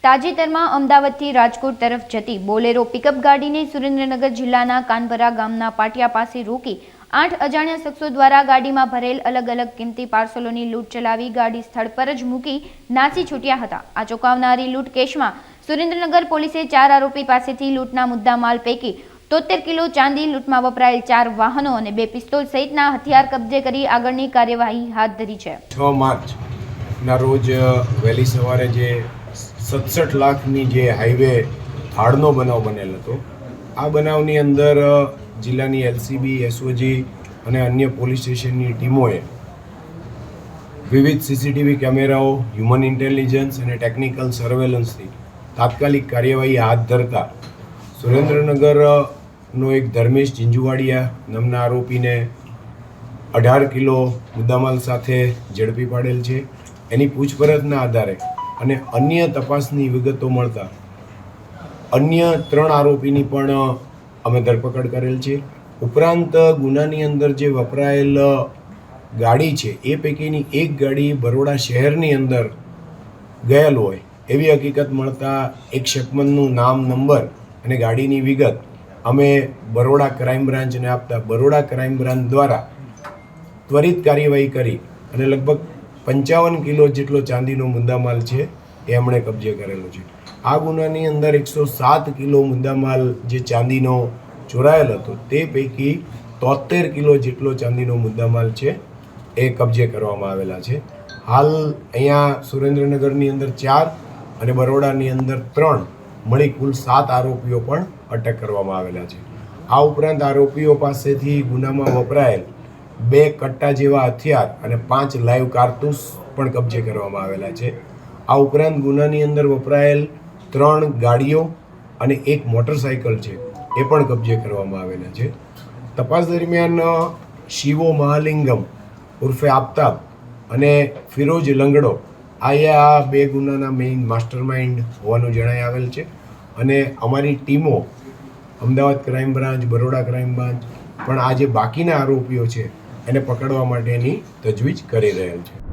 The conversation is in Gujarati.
તાજેતરમાં અમદાવાદથી રાજકોટ તરફ જતી બોલેરો પિકઅપ ગાડીને સુરેન્દ્રનગર જિલ્લાના કાનપરા ગામના પાટિયા પાસે રોકી 8 અજાણ્યા શખ્સો દ્વારા ગાડીમાં ભરેલ અલગ અલગ કિંમતી પાર્સલોની લૂંટ ચલાવી ગાડી સ્થળ પર જ મૂકી નાસી છૂટ્યા હતા। આ ચોંકાવનારી લૂંટ કેસમાં સુરેન્દ્રનગર પોલીસે 4 આરોપી પાસેથી લૂંટના મુદ્દામાલ પૈકી 73 કિલો ચાંદી, લૂંટમાં વપરાયેલ 4 વાહનો અને 2 પિસ્તોલ સહિતના હથિયાર કબજે કરી આગળની કાર્યવાહી હાથ ધરી છે। 6 માર્ચના રોજ વહેલી સવારે જે 67 લાખની જે હાઈવે થાળનો બનાવ બનેલ હતો, આ બનાવની અંદર જિલ્લાની એલસીબી, એસઓજી અને અન્ય પોલીસ સ્ટેશનની ટીમોએ વિવિધ સીસીટીવી કેમેરાઓ, હ્યુમન ઇન્ટેલિજન્સ અને ટેકનિકલ સર્વેલન્સથી તાત્કાલિક કાર્યવાહી હાથ ધરતા સુરેન્દ્રનગરનો એક ધર્મેશ ઝીંઝુવાડિયા નામના આરોપીને 18 કિલો મુદ્દામાલ સાથે ઝડપી પાડેલ છે। એની પૂછપરછના આધારે અને અન્ય તપાસની વિગતો મળતા અન્ય 3 આરોપીની પણ અમે ધરપકડ કરેલ છે। ઉપરાંત ગુનાની અંદર જે વપરાયેલ ગાડી છે એ પૈકીની એક ગાડી બરોડા શહેરની અંદર ગયેલ હોય એવી હકીકત મળતા એક શકમનનું નામ, નંબર અને ગાડીની વિગત અમે બરોડા ક્રાઇમ બ્રાન્ચને આપતા બરોડા ક્રાઇમ બ્રાન્ચ દ્વારા ત્વરિત કાર્યવાહી કરી અને લગભગ 55 કિલો જેટલો ચાંદીનો મુદ્દામાલ છે એ એમણે કબજે કરેલો છે। આ ગુનાની અંદર 107 કિલો મુદ્દામાલ જે ચાંદીનો ચોરાયેલ હતો તે પૈકી 73 કિલો જેટલો ચાંદીનો મુદ્દામાલ છે એ કબજે કરવામાં આવેલા છે। હાલ અહીંયા સુરેન્દ્રનગરની અંદર 4 અને બરોડાની અંદર 3 મળી કુલ 7 આરોપીઓ પણ અટક કરવામાં આવેલા છે। આ ઉપરાંત આરોપીઓ પાસેથી ગુનામાં વપરાયેલ 2 કટ્ટા જેવા હથિયાર અને 5 લાઈવ કારતૂસ પણ કબજે કરવામાં આવેલા છે। આ ઉપરાંત ગુનાની અંદર વપરાયેલ 3 ગાડીઓ અને 1 મોટરસાઇકલ છે એ પણ કબજે કરવામાં આવેલા છે। તપાસ દરમિયાન શિવો મહાલિંગમ ઉર્ફે આફતાબ અને ફિરોજ લંગડો આ 2 ગુનાના મેઇન માસ્ટરમાઇન્ડ હોવાનું જણાઈ આવેલ છે અને અમારી ટીમો Ahmedabad crime branch, Baroda crime branch પણ આ જે બાકીના આરોપીઓ છે એને પકડવા માટેની તજવીજ કરી રહેલ છે।